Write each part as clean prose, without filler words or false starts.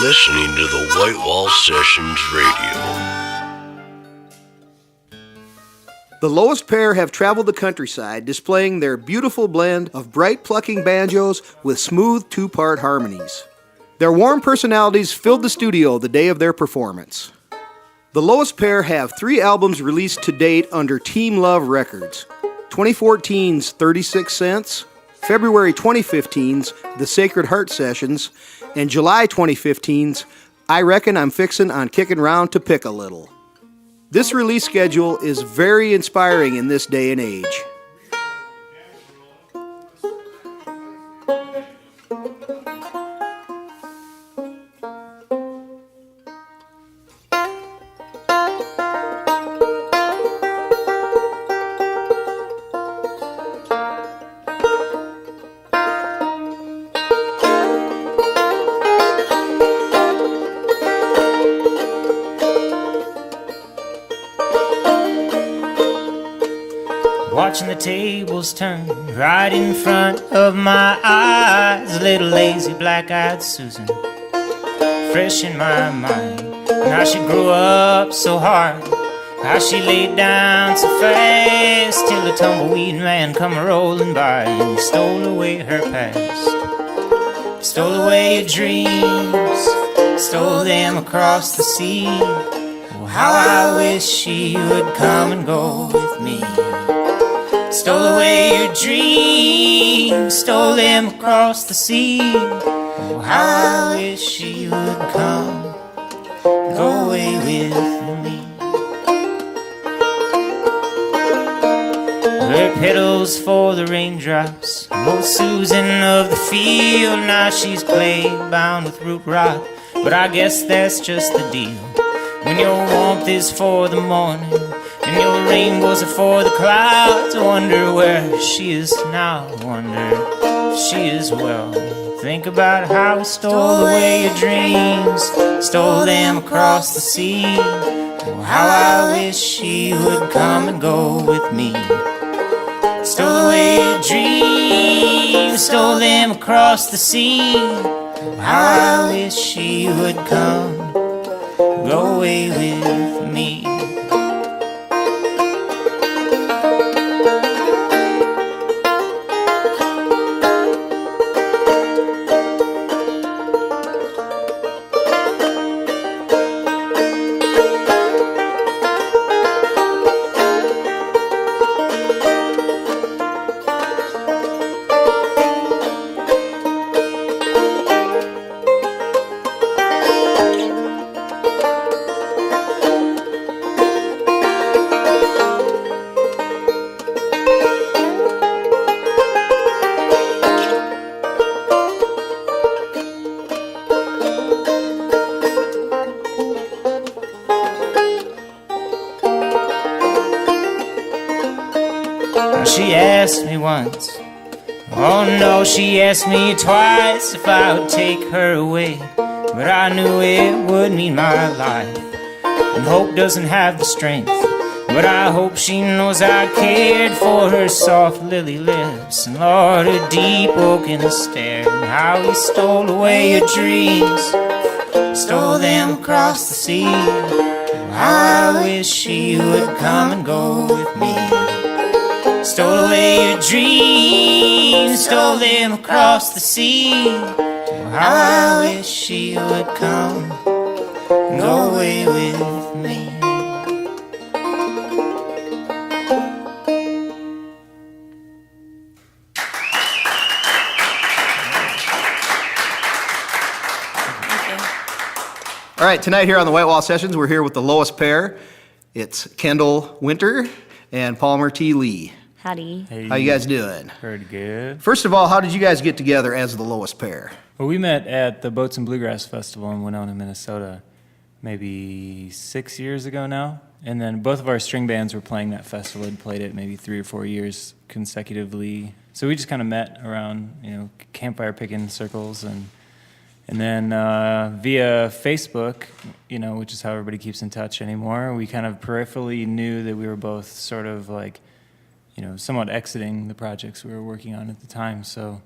listening to the White Wall Sessions Radio. The Lowest Pair have traveled the countryside, displaying their beautiful blend of bright plucking banjos with smooth two-part harmonies. Their warm personalities filled the studio the day of their performance. The Lowest Pair have 3 albums released to date under Team Love Records. 2014's 36 Cents, February 2015's The Sacred Heart Sessions, and July 2015's I Reckon I'm Fixin' on Kickin' Round to Pick a Little. This release schedule is very inspiring in this day and age. Watching the tables turn right in front of my eyes. Little lazy black-eyed Susan, fresh in my mind. And how she grew up so hard, how she laid down so fast, till the tumbleweed man come rolling by and stole away her past. Stole away your dreams, stole them across the sea. Oh, how I wish she would come and go with me. Stole away your dreams, stole them across the sea. Oh, how I wish she would come, go away with me. Red petals for the raindrops, old Susan of the field. Now she's clay bound with root rot, but I guess that's just the deal. When your warmth is for the morning and your rainbows are for the clouds, I wonder where she is now, I wonder if she is well. Think about how we stole away your dreams, stole them across the sea. Oh, how I wish she would come and go with me. Stole away your dreams, stole them across the sea. Oh, how I wish she would come, go away with me. She asked me once, oh no, she asked me twice if I would take her away, but I knew it would mean my life. And hope doesn't have the strength, but I hope she knows I cared for her soft lily lips and Lord, her deep oaken stare. And how he stole away your dreams, stole them across the sea. How I wish she would come and go with me. Stole away your dreams, stole them across the sea. Oh, how I wish she would come and go away with me. All right, tonight here on the White Wall Sessions, we're here with the Lowest Pair. It's Kendall Winter and Palmer T. Lee. Howdy. Hey, How you guys doing? Pretty good. First of all, how did you guys get together as the Lowest Pair? Well, we met at the Boats and Bluegrass Festival in Winona, Minnesota, maybe 6 years ago now. And then both of our string bands were playing that festival and played it maybe 3 or 4 years consecutively. So we just kind of met around, campfire picking circles, and then via Facebook, which is how everybody keeps in touch anymore, we kind of peripherally knew that we were both sort of like, somewhat exiting the projects we were working on at the time. So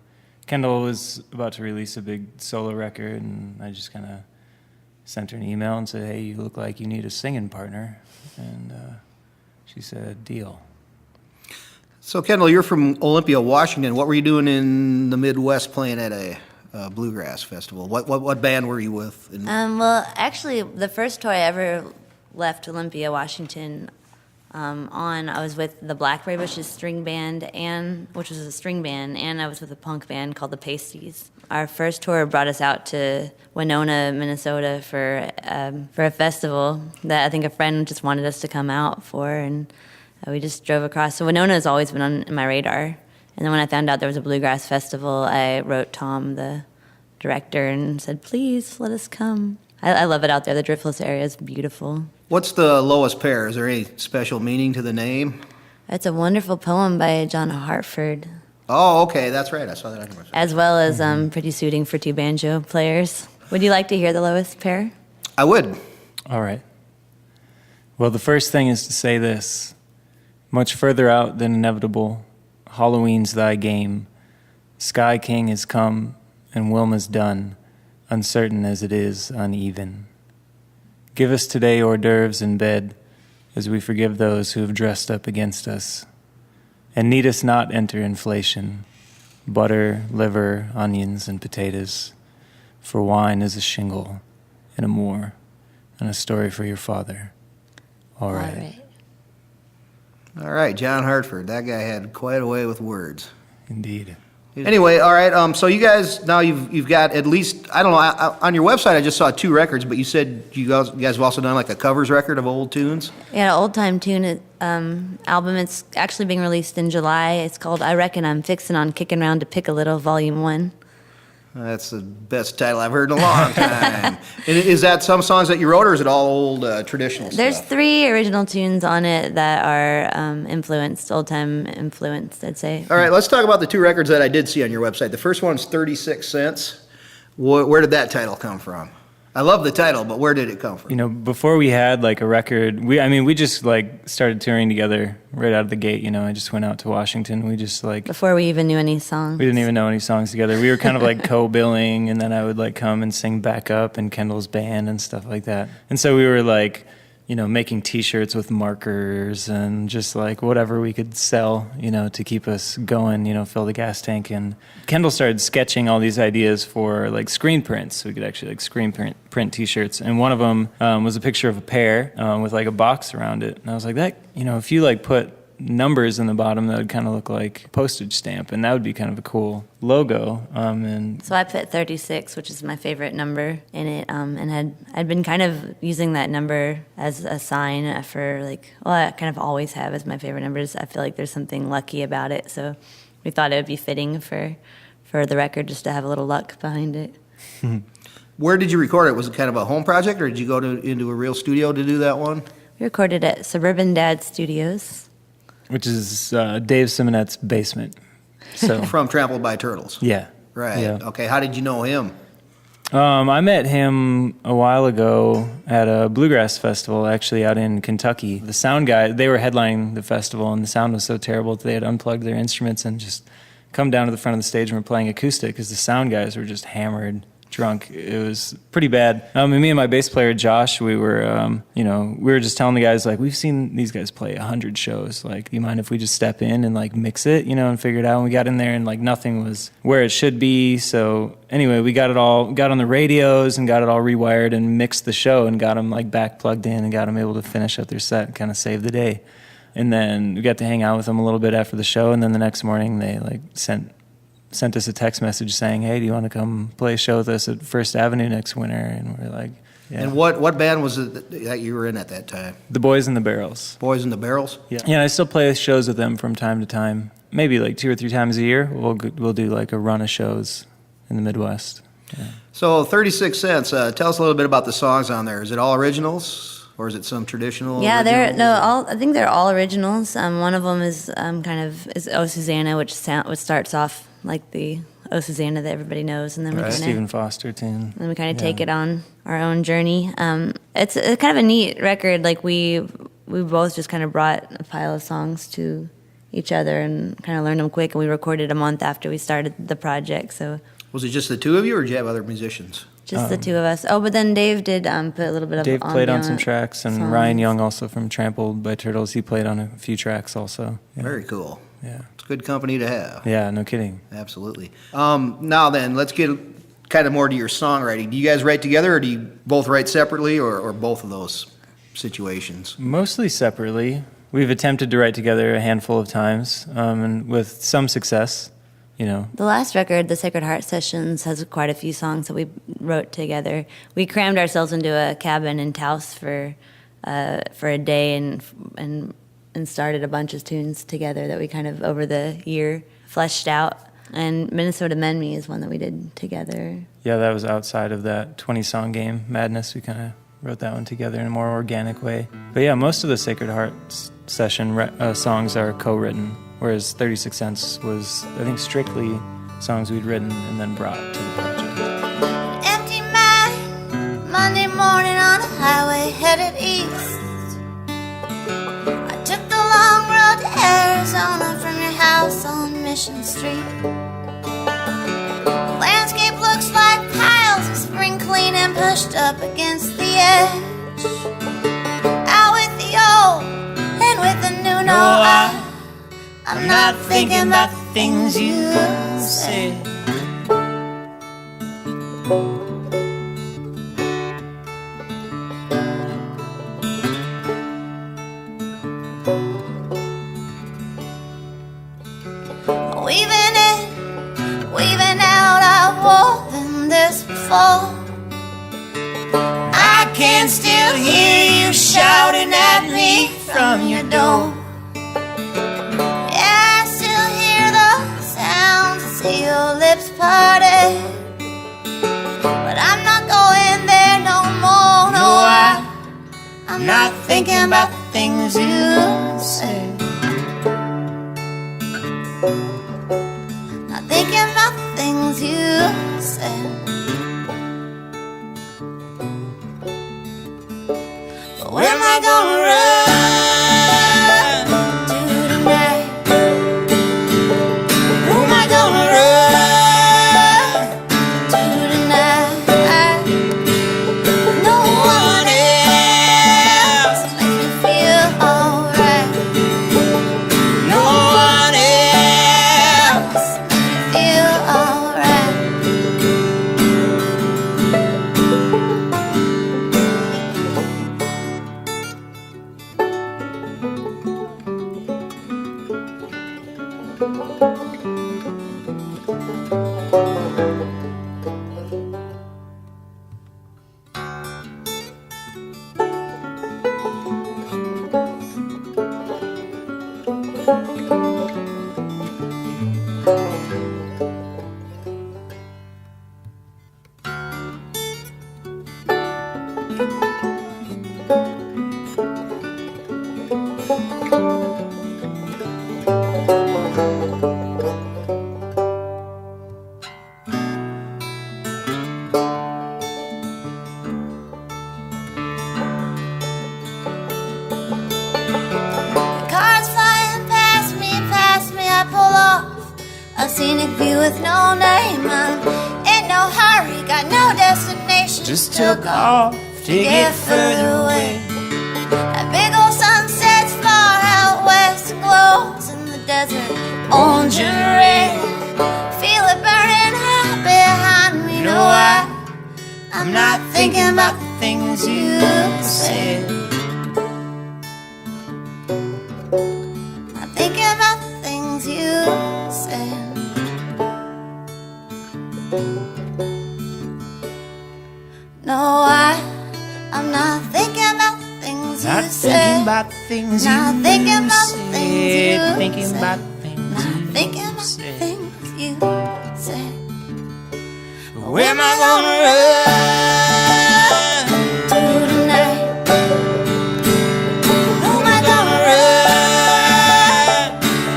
Kendall was about to release a big solo record, and I just kind of sent her an email and said, hey, you look like you need a singing partner. And she said, deal. So, Kendall, you're from Olympia, Washington. What were you doing in the Midwest playing at a bluegrass festival? What band were you with? Well, actually, the first tour I ever left Olympia, Washington, I was with the Blackberry Bushes string band, which was a string band, and I was with a punk band called the Pasties. Our first tour brought us out to Winona, Minnesota for a festival that I think a friend just wanted us to come out for, and we just drove across. So Winona has always been on my radar. And then when I found out there was a bluegrass festival, I wrote Tom, the director, and said, please, let us come. I love it out there. The Driftless area is beautiful. What's the lowest pair? Is there any special meaning to the name? It's a wonderful poem by John Hartford. Oh, okay, that's right. I saw that on your website. As well as pretty suiting for two banjo players. Would you like to hear the lowest pair? I would. All right. Well, the first thing is to say this. Much further out than inevitable, Halloween's thy game. Sky King has come, and Wilma's done, uncertain as it is uneven. Give us today hors d'oeuvres in bed, as we forgive those who have dressed up against us. And need us not enter inflation, butter, liver, onions, and potatoes, for wine is a shingle, and a Moore, and a story for your father. All right. All right, John Hartford. That guy had quite a way with words. Indeed. Anyway, all right. So you guys now you've got at least, I don't know, on your website I just saw 2 records, but you said you guys have also done like a covers record of old tunes. Yeah, an old time tune album. It's actually being released in July. It's called I Reckon I'm Fixin' on Kickin' Round to Pick a Little, Volume 1. That's the best title I've heard in a long time. And is that some songs that you wrote, or is it all old traditional stuff? There's 3 original tunes on it that are old time influenced, I'd say. All right, let's talk about the 2 records that I did see on your website. The first one's 36 Cents. Where did that title come from? I love the title, but where did it come from? You know, before we had like a record, we just like started touring together right out of the gate. You know, I just went out to Washington. We just like before we even knew any songs. We didn't even know any songs together. We were kind of like co-billing, and then I would like come and sing backup in Kendall's band and stuff like that. And so we were like, you know, making T-shirts with markers and just like whatever we could sell, you know, to keep us going, you know, fill the gas tank. And Kendall started sketching all these ideas for like screen prints. So we could actually like screen print T-shirts. And one of them was a picture of a pear with like a box around it. And I was like, that, you know, if you like put numbers in the bottom, that would kind of look like a postage stamp, and that would be kind of a cool logo. And so I put 36, which is my favorite number, in it, and I'd been kind of using that number as a sign for like, well, I kind of always have as my favorite numbers. I feel like there's something lucky about it, so we thought it would be fitting for the record just to have a little luck behind it. Where did you record it? Was it kind of a home project, or did you go into a real studio to do that one? We recorded at Suburban Dad Studios. Which is Dave Simonette's basement. So from Trampled by Turtles. Yeah. Right. Yeah. Okay. How did you know him? I met him a while ago at a bluegrass festival, actually out in Kentucky. The sound guy, they were headlining the festival, and the sound was so terrible that they had unplugged their instruments and just come down to the front of the stage and were playing acoustic because the sound guys were just hammered, drunk. It was pretty bad. And me and my bass player Josh, we were, we were just telling the guys, like, we've seen these guys play 100 shows. Like, do you mind if we just step in and like mix it, and figure it out? And we got in there and like nothing was where it should be. So anyway, we got on the radios and got it all rewired and mixed the show and got them like back plugged in and got them able to finish up their set and kind of save the day. And then we got to hang out with them a little bit after the show. And then the next morning they like sent us a text message saying, hey, do you want to come play a show with us at First Avenue next winter? And we're like, yeah. And what band was it that you were in at that time? The Boys in the Barrels. Boys in the Barrels? Yeah. Yeah, I still play shows with them from time to time. Maybe like 2 or 3 times a year. We'll do like a run of shows in the Midwest. Yeah. So 36 Cents, tell us a little bit about the songs on there. Is it all originals? Or is it some traditional? Yeah, I think they're all originals. One of them is is "Oh Susanna," which starts off like the "Oh Susanna" that everybody knows, and then we Stephen Foster tune. Then we kind of take it on our own journey. It's kind of a neat record. Like we both just kind of brought a pile of songs to each other and kind of learned them quick. And we recorded a month after we started the project. So was it just the 2 of you, or did you have other musicians? Just the two of us. Oh, but then Dave did put a little bit of Dave played on some ambient tracks, and songs. Ryan Young, also from Trampled by Turtles, he played on a few tracks also. Yeah. Very cool. Yeah. It's good company to have. Yeah, no kidding. Absolutely. Now then, let's get kind of more to your songwriting. Do you guys write together, or do you both write separately, or both of those situations? Mostly separately. We've attempted to write together a handful of times, and with some success, you know. The last record, the Sacred Heart Sessions, has quite a few songs that we wrote together. We crammed ourselves into a cabin in Taos for a day and started a bunch of tunes together that we kind of over the year fleshed out. And Minnesota Mend Me is one that we did together. Yeah, that was outside of that 20-song game, Madness. We kind of wrote that one together in a more organic way. But yeah, most of the Sacred Heart session songs are co-written, whereas 36 Cents was, I think, strictly songs we'd written and then brought to the project. Empty mind, Monday morning on a highway headed east. I took the long road to Arizona from your house on Mission Street. The landscape looks like piles of spring clean and pushed up against the edge. Out with the old and with the new, no, I'm not thinking about the things you said. Weaving in, weaving out, I've woven this before. I can still hear you shouting at me from your door. Yeah, I still hear the sounds and see your lips parted. But I'm not going there no more, no, I'm not thinking about the things you said. Not thinking about the things you said. But where am I gonna run to tonight? Who am I gonna run to tonight? No one else makes me feel alright. No one else makes me feel alright. Cars flying past me, I pull off a scenic view with no name. I'm in no hurry, got no destination. Just took off to get further away. That big old sunset's far out west and glows in the desert, orange and red. Feel it burning hot behind me. No, I'm not thinking about the things you said. Not thinking about the things you said. No, I'm not thinking about the things you Not said. thinking about the things Not you thinking about the said. things you Thinking said. about the things Not you thinking about the said. things you said. Where am I gonna run To tonight. Who am I gonna run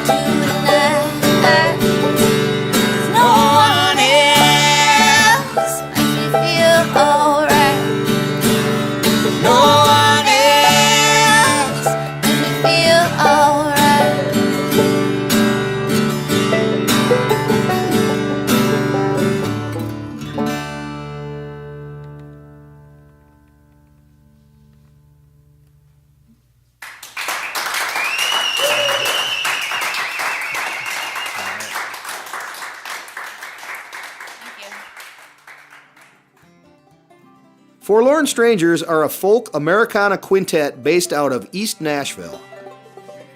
To tonight. No one Else makes me feel alright. No one Else makes me feel alright. Forlorn Strangers are a folk Americana quintet based out of East Nashville.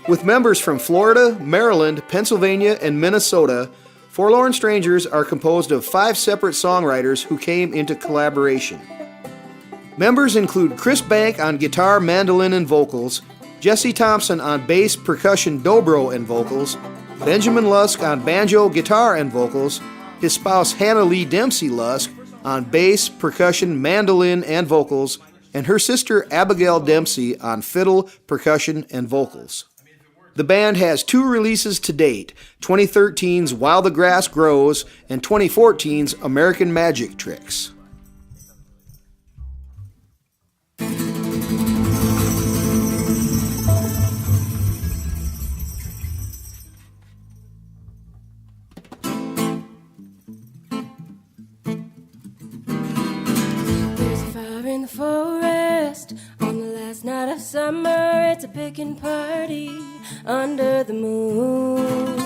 With members from Florida, Maryland, Pennsylvania, and Minnesota, Forlorn Strangers are composed of 5 separate songwriters who came into collaboration. Members include Chris Bank on guitar, mandolin, and vocals, Jesse Thompson on bass, percussion, dobro, and vocals, Benjamin Lusk on banjo, guitar, and vocals, his spouse Hannah Lee Dempsey Lusk on bass, percussion, mandolin, and vocals, and her sister Abigail Dempsey on fiddle, percussion, and vocals. The band has 2 releases to date, 2013's While the Grass Grows and 2014's American Magic Tricks. In the forest on the last night of summer, it's a picking party under the moon.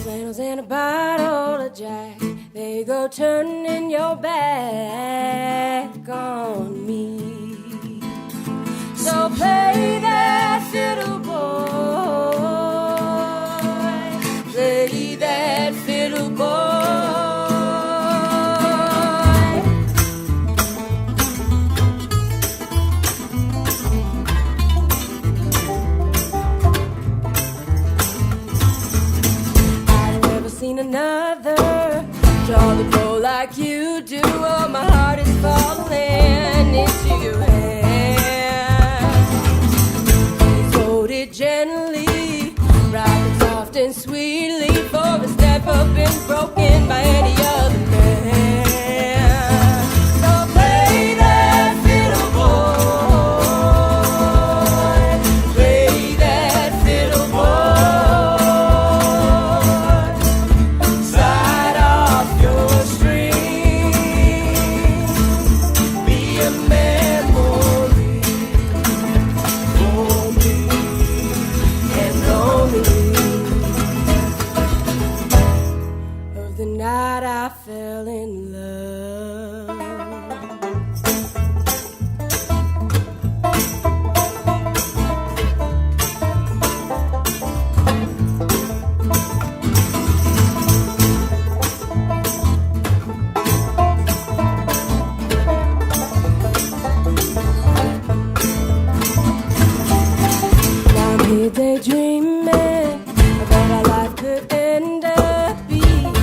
Flannels and a bottle of Jack, they go turning your back on me. So play that fiddle, boy, play that fiddle, boy. Another draw the bow like you do. Oh, my heart is falling into your hands. Hold it gently, rock it soft and sweetly, for a step up and broken by any other man. So play that fiddle, boy, play that fiddle, boy. I fell in love. Now I'm here daydreaming about how life could end up being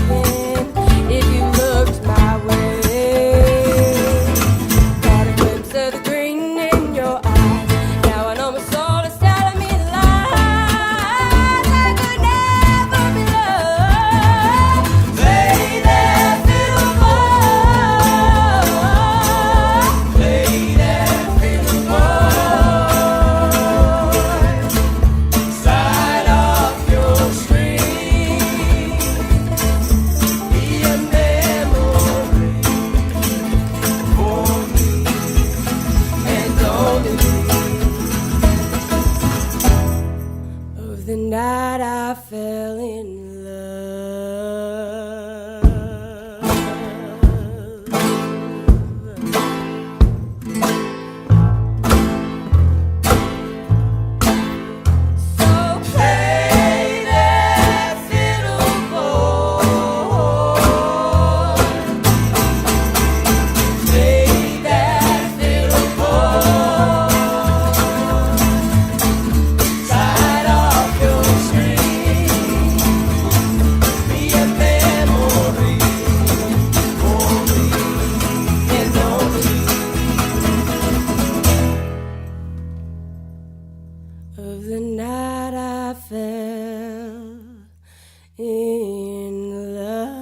if you looked my way. Got a glimpse of the green in your eyes. Now I know my soul is telling me lies. I could never be loved. Play that fiddle, boy. Play that fiddle, boy. Slide off your string. Be a memory for me and only of the night I fell in love. So play that fiddle, boy. Play that fiddle, boy. Slide off your string. Be a memory for me and only of the night I fell in love.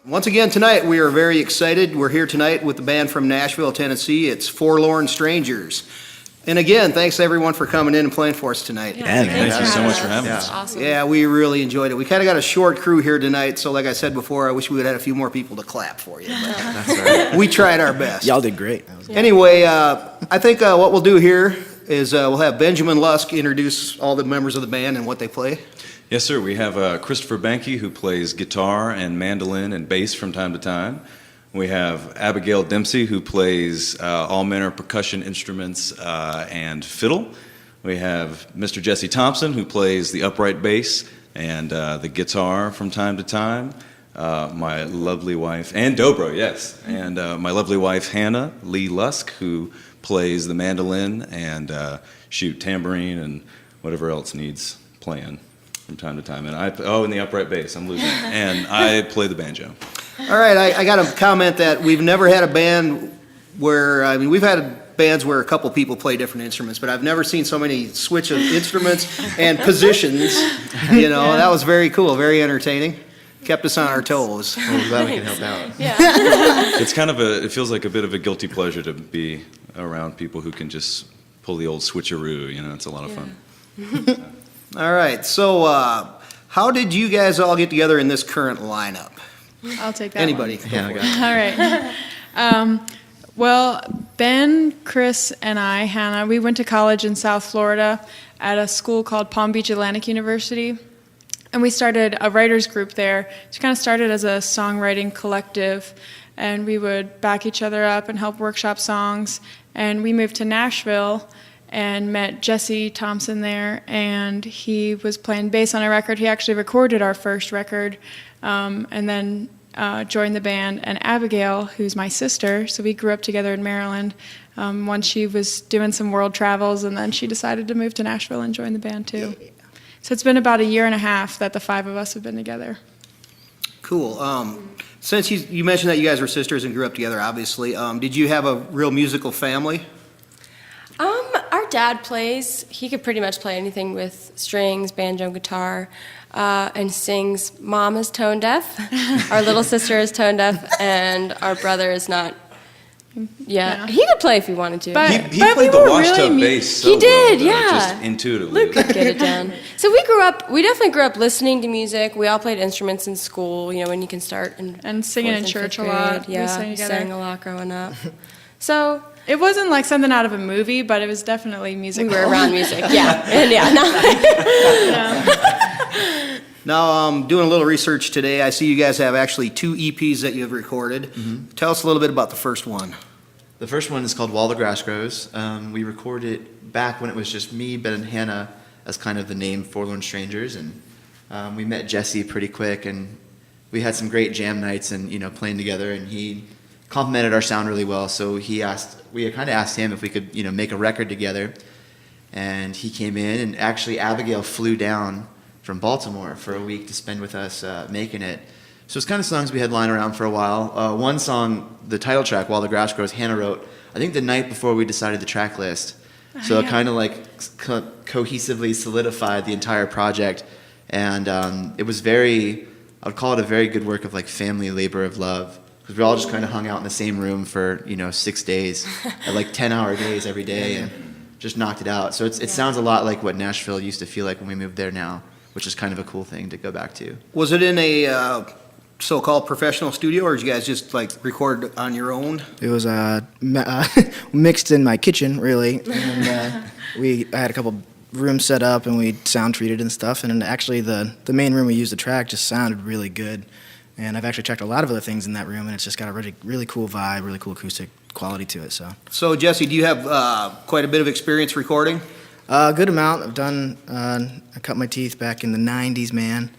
Once again tonight, we are very excited. We're here tonight with the band from Nashville, Tennessee. It's Forlorn Strangers. And again, thanks everyone for coming in and playing for us tonight. And thank you so much for having us. Awesome. Yeah, we really enjoyed it. We kind of got a short crew here tonight, so like I said before, I wish we would have had a few more people to clap for you. But That's all right. we tried our best. Y'all did great. Anyway, I think what we'll do here is we'll have Benjamin Lusk introduce all the members of the band and what they play. Yes, sir. We have Christopher Banke, who plays guitar and mandolin and bass from time to time. We have Abigail Dempsey, who plays all manner of percussion instruments and fiddle. We have Mr. Jesse Thompson, who plays the upright bass and the guitar from time to time. My lovely wife, and dobro, yes. And my lovely wife, Hannah Lee Lusk, who plays the mandolin and tambourine and whatever else needs playing from time to time. And and the upright bass, I'm losing it. And I play the banjo. All right, I got to comment that we've never had a band where, we've had bands where a couple people play different instruments, but I've never seen so many switch of instruments and positions. That was very cool, very entertaining. Kept us on our toes. Well, we're glad we can help out. Yeah. It's kind of it feels like a bit of a guilty pleasure to be around people who can just pull the old switcheroo. It's a lot of fun. All right, so how did you guys all get together in this current lineup? I'll take that. Anybody? Hannah got it. All right. Well, Ben, Chris, and I, Hannah, we went to college in South Florida at a school called Palm Beach Atlantic University. And we started a writers group there. It kind of started as a songwriting collective, and we would back each other up and help workshop songs. And we moved to Nashville and met Jesse Thompson there, and he was playing bass on a record. He actually recorded our first record, and then joined the band. And Abigail, who's my sister, so we grew up together in Maryland. Once she was doing some world travels, and then she decided to move to Nashville and join the band too. So it's been about a year and a half that the five of us have been together. Cool. Since you mentioned that you guys were sisters and grew up together, obviously, did you have a real musical family? Our dad plays. He could pretty much play anything with strings, banjo, guitar, and sings. Mom is tone deaf. Our little sister is tone deaf, and our brother is not. Yeah, he could play if he wanted to. He played the washtub bass so he did, well, yeah. just intuitively. Luke could get it down. So we definitely grew up listening to music. We all played instruments in school, when you can start. And singing in church a lot. Yeah, we sang together. sang a lot growing up. So it wasn't like something out of a movie, but it was definitely musical. we were around music, yeah. And Now, doing a little research today, I see you guys have actually 2 EPs that you've recorded. Mm-hmm. Tell us a little bit about the first one. The first one is called While the Grass Grows. We recorded it back when it was just me, Ben, and Hannah as kind of the name Forlorn Strangers, and we met Jesse pretty quick, and we had some great jam nights and playing together, and he complimented our sound really well. So we kind of asked him if we could make a record together, and he came in, and actually Abigail flew down from Baltimore for a week to spend with us making it. So it's kind of songs we had lying around for a while. One song, the title track, While the Grass Grows, Hannah wrote, I think the night before we decided the track list. So it kind of cohesively solidified the entire project. And it was I would call it a very good work of family labor of love. Because we all just kind of hung out in the same room for 6 days, at 10-hour days every day, and just knocked it out. So it sounds a lot like what Nashville used to feel like when we moved there now, which is kind of a cool thing to go back to. Was it in a so-called professional studio, or did you guys just record on your own? It was mixed in my kitchen, really, and I had a couple rooms set up, and we sound treated and stuff. And actually, the main room we used to track just sounded really good. And I've actually tracked a lot of other things in that room, and it's just got a really, really cool vibe, really cool acoustic quality to it. So Jesse, do you have quite a bit of experience recording? A good amount. I've done. I cut my teeth back in the '90s, man,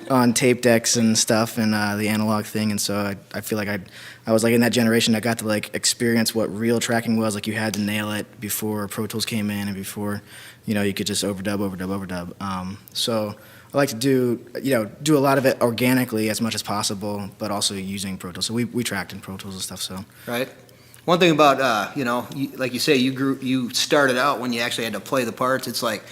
on tape decks and stuff, and the analog thing. And so I feel like I was in that generation that got to experience what real tracking was. You had to nail it before Pro Tools came in, and before you could just overdub. So I like to do a lot of it organically as much as possible, but also using Pro Tools. So we tracked in Pro Tools and stuff. So right. One thing about, like you say, you started out when you actually had to play the parts. It's like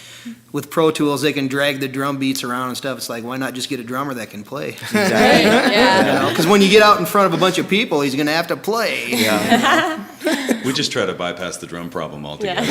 with Pro Tools, they can drag the drum beats around and stuff. It's like, why not just get a drummer that can play? Exactly. Yeah. Because when you get out in front of a bunch of people, he's going to have to play. Yeah. We just try to bypass the drum problem altogether.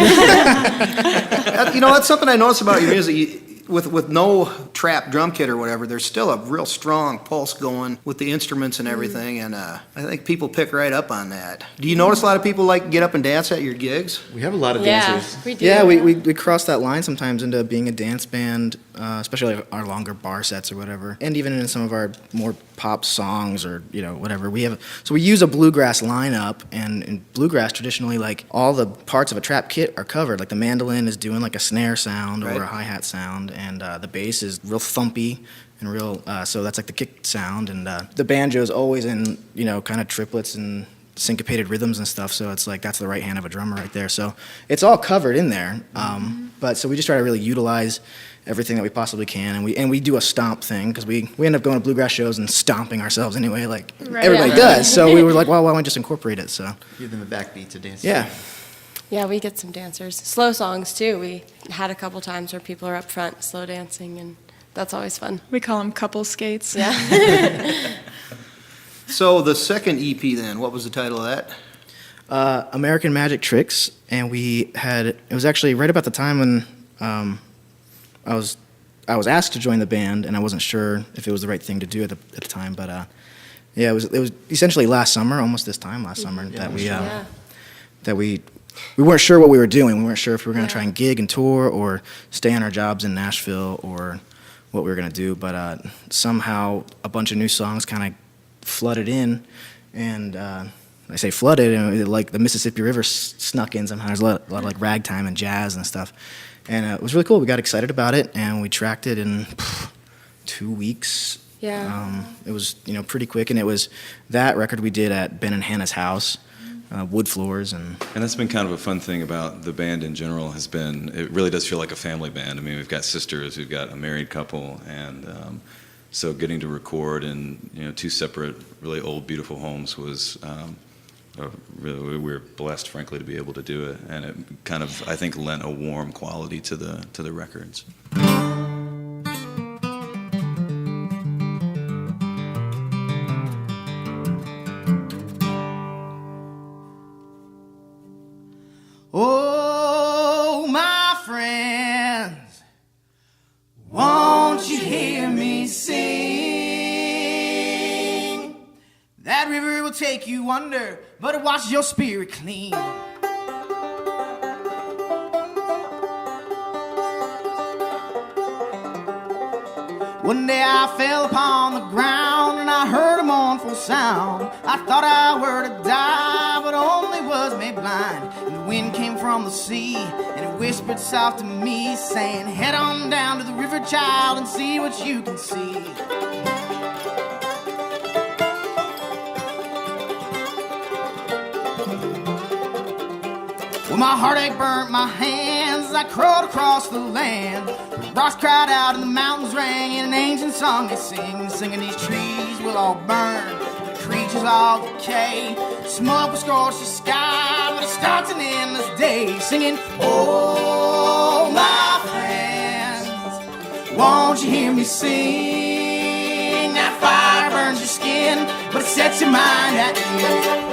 That's something I noticed about your music. With no trap drum kit or whatever, there's still a real strong pulse going with the instruments and everything, and I think people pick right up on that. Do you notice a lot of people get up and dance at your gigs? We have a lot of Yeah, dancers. we do. Yeah, we cross that line sometimes into being a dance band, especially our longer bar sets or whatever, and even in some of our more pop songs or whatever. We use a bluegrass lineup, and in bluegrass traditionally, like all the parts of a trap kit are covered. Like the mandolin is doing like a snare sound or a hi-hat sound, and the bass is real thumpy and real. So that's like the kick sound, and the banjo is always in kind of triplets and syncopated rhythms and stuff. So it's like that's the right hand of a drummer right there. So it's all covered in there. But so we just try to really utilize everything that we possibly can, and we do a stomp thing because we end up going to bluegrass shows and stomping ourselves anyway, like everybody does. So we were like, well, why don't we just incorporate it? So Give them a backbeat to dance. yeah. Yeah, we get some dancers. Slow songs, too. We had a couple times where people are up front slow dancing, and that's always fun. We call them couple skates. Yeah. So the second EP then, what was the title of that? American Magic Tricks, and it was actually right about the time when I was asked to join the band, and I wasn't sure if it was the right thing to do at the time, but it was essentially last summer, almost this time last summer, that we weren't sure what we were doing. We weren't sure if we were going to try and gig and tour or stay on our jobs in Nashville or what we were going to do, but somehow a bunch of new songs kind of flooded in, and I say flooded, and like the Mississippi River snuck in somehow. There's a lot of like ragtime and jazz and stuff, and it was really cool. We got excited about it, and we tracked it in 2 weeks. Yeah. It was pretty quick, and it was that record we did at Ben and Hannah's house, wood floors, and that's been kind of a fun thing about the band in general. Has been it really does feel like a family band. I mean, we've got sisters, we've got a married couple, and so getting to record in two separate, really old, beautiful homes was. Really, we were blessed, frankly, to be able to do it, and it kind of, I think, lent a warm quality to the records. Oh, my friends, won't you hear me sing? That river will take you under, but it washes your spirit clean. One day I fell upon the ground and I heard a mournful sound. I thought I were to die, but only was made blind. And the wind came from the sea and it whispered soft to me, saying, head on down to the river, child, and see what you can see. Well, my heartache burnt my hands as I crawled across the land. The rocks cried out and the mountains rang in an ancient song they sing, singing these trees will all burn, the creatures all decay. Smoke will scorch the sky, but it starts an endless day, singing, oh, my friends, won't you hear me sing? That fire burns your skin, but it sets your mind at ease.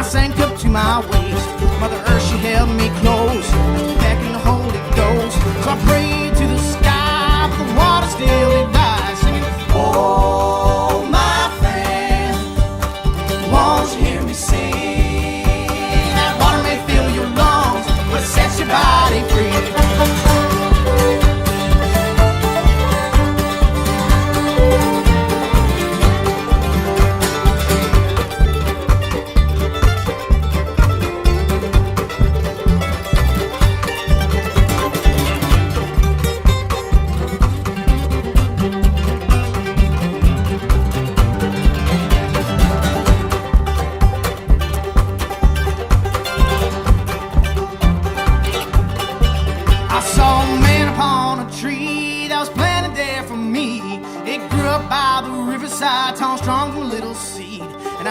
Sank up to my waist. Mother Earth, she held me close, back in the Holy Ghost. So I prayed to the sky, but the water still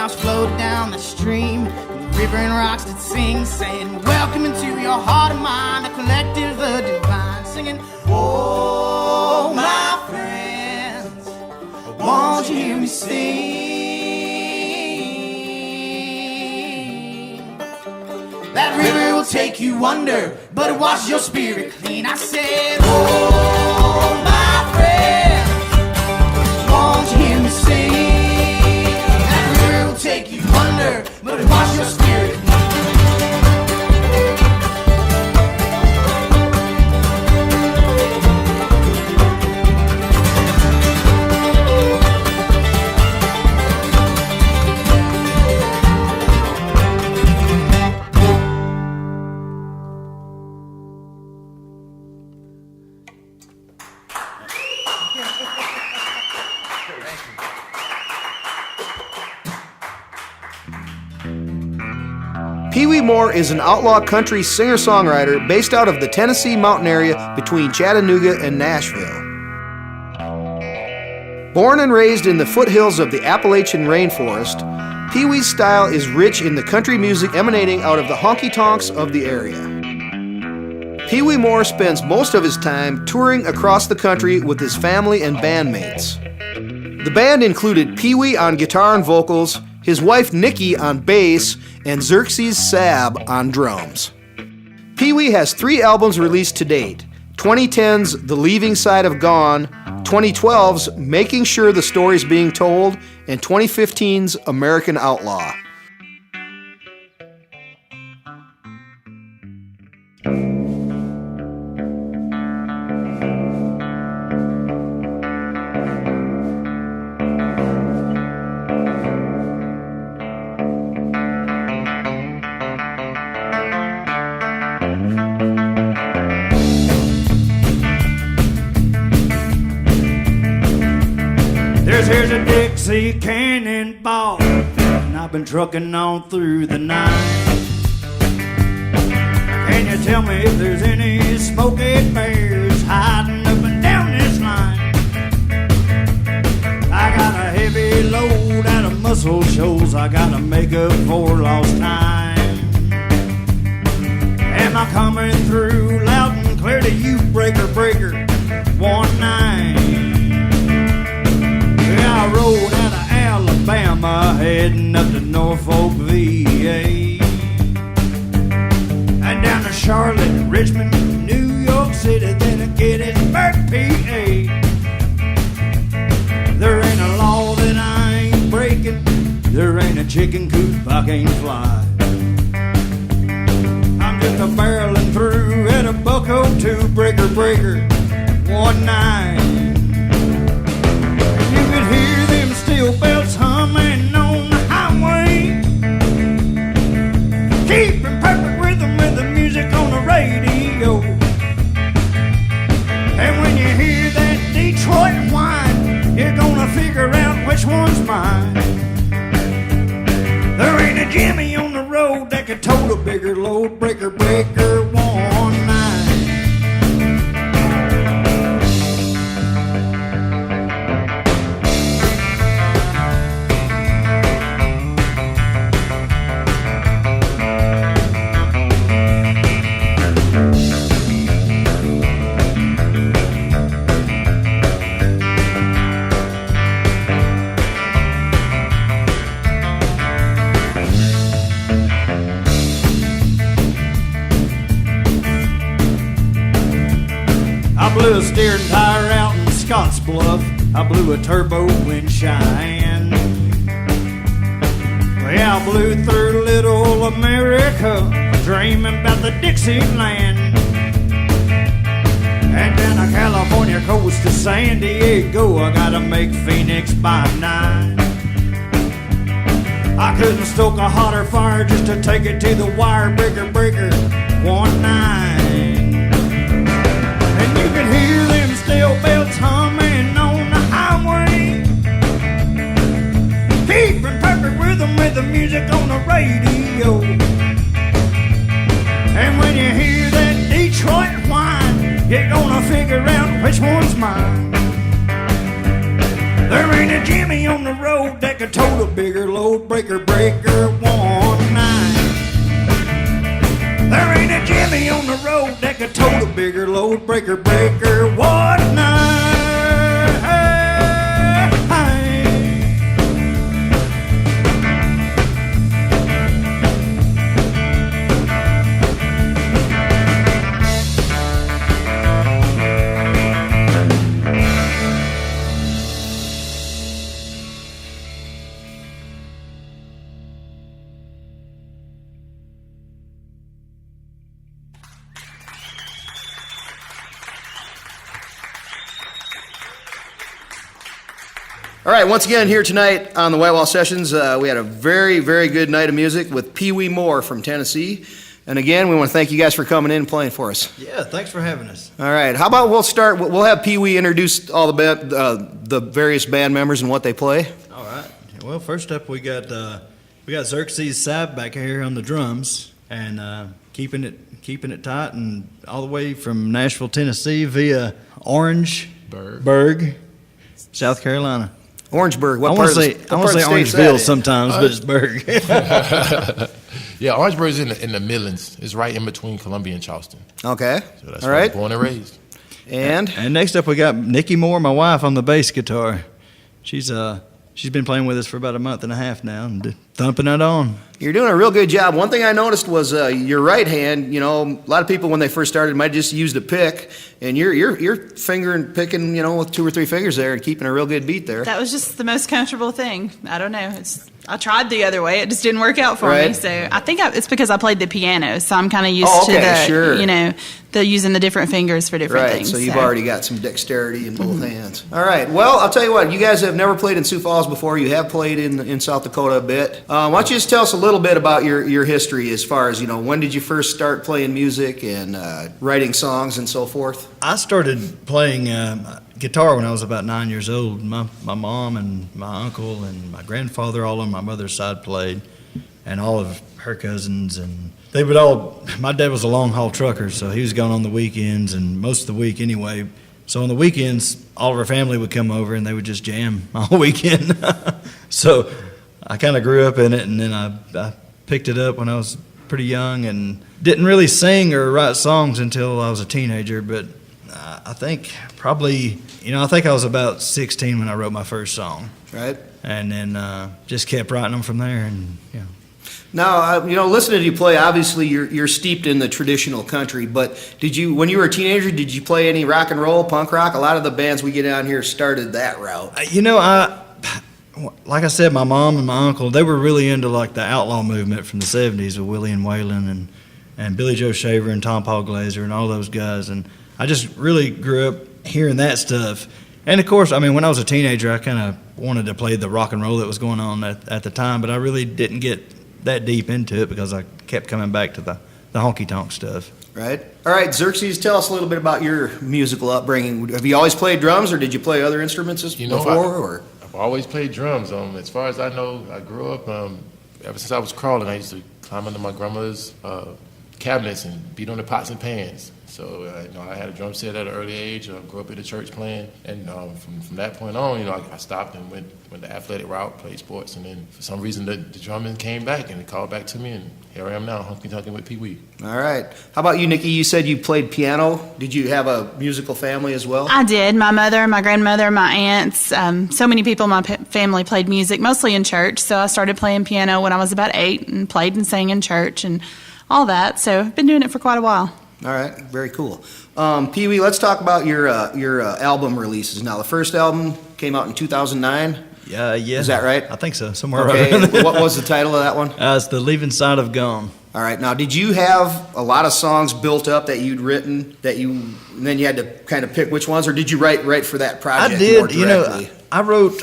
mouse floated down the stream, and the river and rocks did sing, saying, welcome into your heart and mind, a collective, the divine, singing, oh, my friends, won't you hear me sing? That river will take you under, but it washes your spirit clean. I said, oh, my friends, won't you hear me sing? That river will take you under, but it washes your spirit clean. Peewee Moore is an outlaw country singer-songwriter based out of the Tennessee mountain area between Chattanooga and Nashville. Born and raised in the foothills of the Appalachian rainforest, Peewee's style is rich in the country music emanating out of the honky-tonks of the area. Peewee Moore spends most of his time touring across the country with his family and bandmates. The band included Peewee on guitar and vocals, his wife Nikki on bass, and Xerxes Sab on drums. Peewee has 3 albums released to date: 2010's The Leaving Side of Gone, 2012's Making Sure the Story's Being Told, and 2015's American Outlaw. Here's a Dixie cannonball, and I've been trucking on through the night. Can you tell me if there's any smoky bears hiding up and down this line? I got a heavy load out of muscle shoals I gotta make up for lost time. Am I coming through loud and clear to you, breaker, breaker, 1-9? I rode out of Alabama, heading up to Norfolk, VA, and down to Charlotte, Richmond, New York City, then to Gettysburg, PA. There ain't a law that I ain't breaking, there ain't a chicken coop I can't fly. I'm just a barreling through at a $102, breaker, breaker, 1-9. Hear them steel belts humming on the highway, keeping perfect rhythm with the music on the radio. And when you hear that Detroit whine, you're gonna figure out which one's mine. There ain't a Jimmy on the road that could tote a bigger load, breaker, breaker, 1-9. I blew a steering tire out in Scotts Bluff, I blew a turbo in Cheyenne. Well, I blew through little America, dreaming about the Dixieland. And down the California coast to San Diego, I gotta make Phoenix by 9. I couldn't stoke a hotter fire just to take it to the wire, breaker, breaker, 1-9. And you can hear them steel belts humming on the highway, keeping perfect rhythm with the music on the radio. And when you hear that Detroit whine, you're gonna figure out which one's mine. There ain't a Jimmy on the road that could tote a bigger load, breaker 19. There ain't a Jimmy on the road that could tote a bigger load, breaker 19. All right, once again here tonight on the White Wall Sessions, we had a very, very good night of music with Peewee Moore from Tennessee. And again, we want to thank you guys for coming in and playing for us. Yeah, thanks for having us. All right, how about we'll have Peewee introduce all the various band members and what they play. All right. Well, first up we got Xerxes Sapp back here on the drums and keeping it tight and all the way from Nashville, Tennessee via Orangeburg, South Carolina. Orangeburg. I want to say Orangeville sometimes, but it's Berg. Yeah, Orangeburg is in the Midlands. It's right in between Columbia and Charleston. Okay. So that's all where right. I'm born and raised. And next up we got Nikki Moore, my wife, on the bass guitar. She's been playing with us for about a month and a half now and thumping it on. You're doing a real good job. One thing I noticed was your right hand. You know, a lot of people when they first started might just use the pick, and you're fingering, picking, with 2 or 3 fingers there and keeping a real good beat there. That was just the most comfortable thing. I don't know. I tried the other way. It just didn't work out for Right. me. So I think it's because I played the piano, so I'm kind of used to the using the different fingers for different Right, things. so you've already got some dexterity in both hands. All right, well, I'll tell you what, you guys have never played in Sioux Falls before. You have played in South Dakota a bit. Why don't you just tell us a little bit about your history as far as, when did you first start playing music and writing songs and so forth? I started playing guitar when I was about 9 years old. My mom and my uncle and my grandfather, all on my mother's side, played, and all of her cousins, and they would all. My dad was a long haul trucker, so he was gone on the weekends and most of the week anyway. So on the weekends, all of our family would come over and they would just jam all weekend. So I kind of grew up in it, and then I picked it up when I was pretty young and didn't really sing or write songs until I was a teenager, but I think probably, I think I was about 16 when I wrote my first song. Right. And then just kept writing them from there. And Now, listening to you play, obviously you're steeped in the traditional country, but when you were a teenager, did you play any rock and roll, punk rock? A lot of the bands we get down here started that route. Like I said, my mom and my uncle, they were really into like the outlaw movement from the 70s with Willie and Waylon and Billy Joe Shaver and Tom Paul Glaser and all those guys. And I just really grew up hearing that stuff. And of course, when I was a teenager, I kind of wanted to play the rock and roll that was going on at the time, but I really didn't get that deep into it because I kept coming back to the honky-tonk stuff. Right. All right, Xerxes, tell us a little bit about your musical upbringing. Have you always played drums, or did you play other instruments before? I've always played drums. As far as I know, I grew up, ever since I was crawling, I used to climb under my grandmother's cabinets and beat on the pots and pans. So, I had a drum set at an early age. I grew up in the church playing. And from that point on, I stopped and went the athletic route, played sports. And then for some reason, the drumming came back and it called back to me. And here I am now, honky-tonkin' with Peewee. All right. How about you, Nikki? You said you played piano. Did you have a musical family as well? I did. My mother, my grandmother, my aunts, so many people in my family played music, mostly in church. So I started playing piano when I was about 8 and played and sang in church and all that. So I've been doing it for quite a while. All right, very cool. Peewee, let's talk about your album releases. Now, the first album came out in 2009. Yeah. Is that right? I think so, somewhere okay, around there. What was the title of that one? It's The Leaving Side of Gone. All right, now, did you have a lot of songs built up that you'd written and then you had to kind of pick which ones, or did you write for that project? I did, more directly? I wrote,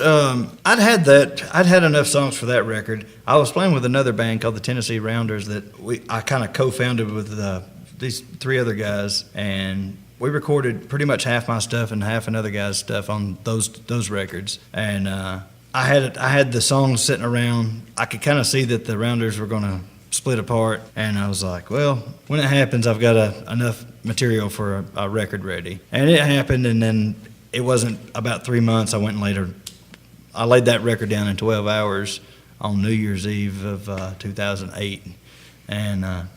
I'd had enough songs for that record. I was playing with another band called the Tennessee Rounders that I kind of co-founded with these 3 other guys, and we recorded pretty much half my stuff and half another guy's stuff on those records. And I had the songs sitting around. I could kind of see that the Rounders were going to split apart, and I was like, well, when it happens, I've got enough material for a record ready. And it happened, and then it wasn't about 3 months. I went and later I laid that record down in 12 hours on New Year's Eve of 2008, and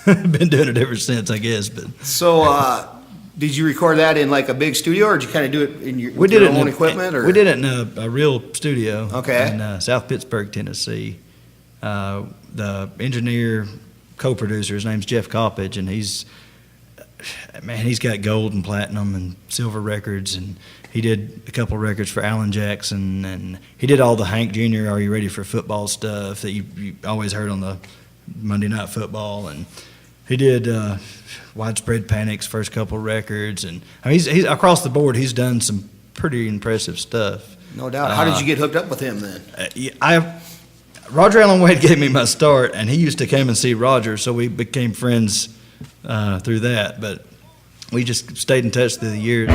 been doing it ever since, I guess. But So, did you record that in like a big studio, or did you kind of do it in your, we with did your it own in equipment? Or? We did it in a real studio. Okay. In South Pittsburgh, Tennessee. The engineer, co-producer, his name's Jeff Coppage, and he's got gold and platinum and silver records, and he did a couple records for Alan Jackson, and he did all the Hank Jr. Are You Ready for Football stuff that you always heard on the Monday Night Football, and he did Widespread Panic's first couple records, and I mean, he's across the board. He's done some pretty impressive stuff. No doubt. How did you get hooked up with him then? Roger Allen Wade gave me my start, and he used to come and see Roger, so we became friends through that. But we just stayed in touch through the years.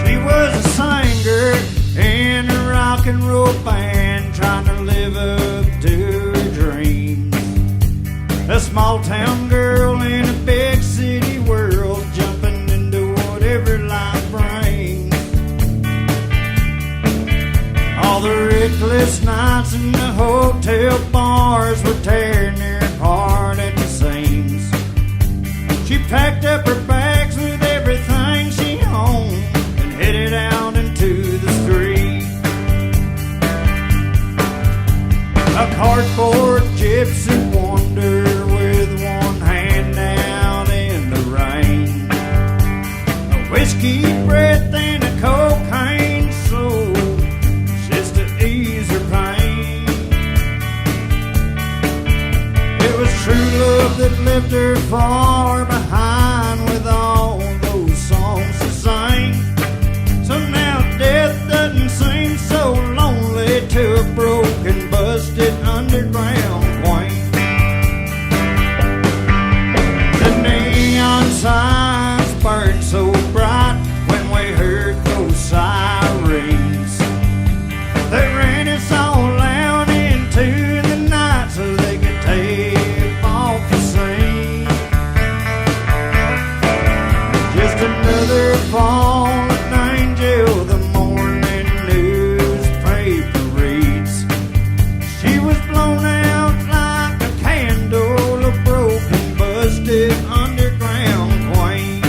She was a singer in a rock and roll band, trying to live up to her dreams. A small town girl in a big city world, jumping into whatever life brings. All the reckless nights in the hotel bars were tearing her apart at the seams. She packed up her bags with everything she owned and headed out into the street. A cardboard gypsy wonder with one hand out in the rain. A whiskey breath and a cocaine soul just to ease her pain. It was true love that left her far behind with all those songs to sing. So now death doesn't seem so lonely to a broken, busted underground queen. The neon signs burned so bright when we heard those sirens. They ran us all out into the night so they could take off the scene. Just another fallen angel, the morning newspaper reads. She was blown out like a candle, a broken, busted underground queen.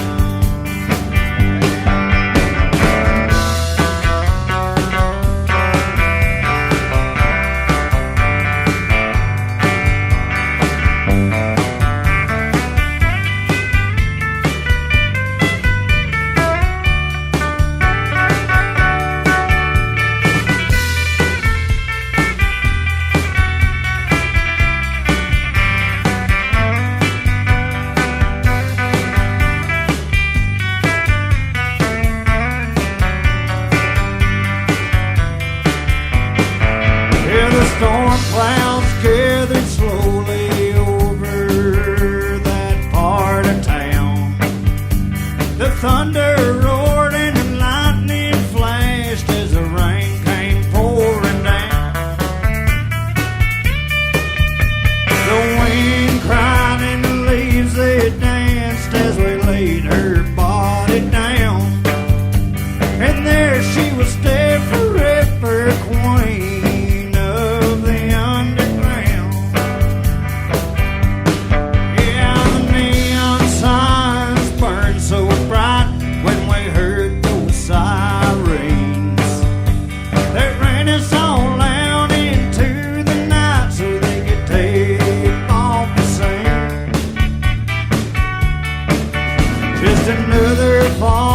Yeah, the storm clouds gathered slowly over that part of town. The thunder roared and the lightning flashed as the rain came pouring down. The wind cried and the leaves they danced as we laid her body down. And there she would stay forever, queen of the underground. Yeah, the neon signs burned so bright when we heard those sirens. They ran us all out into the night so they could take off the scene. Just another fall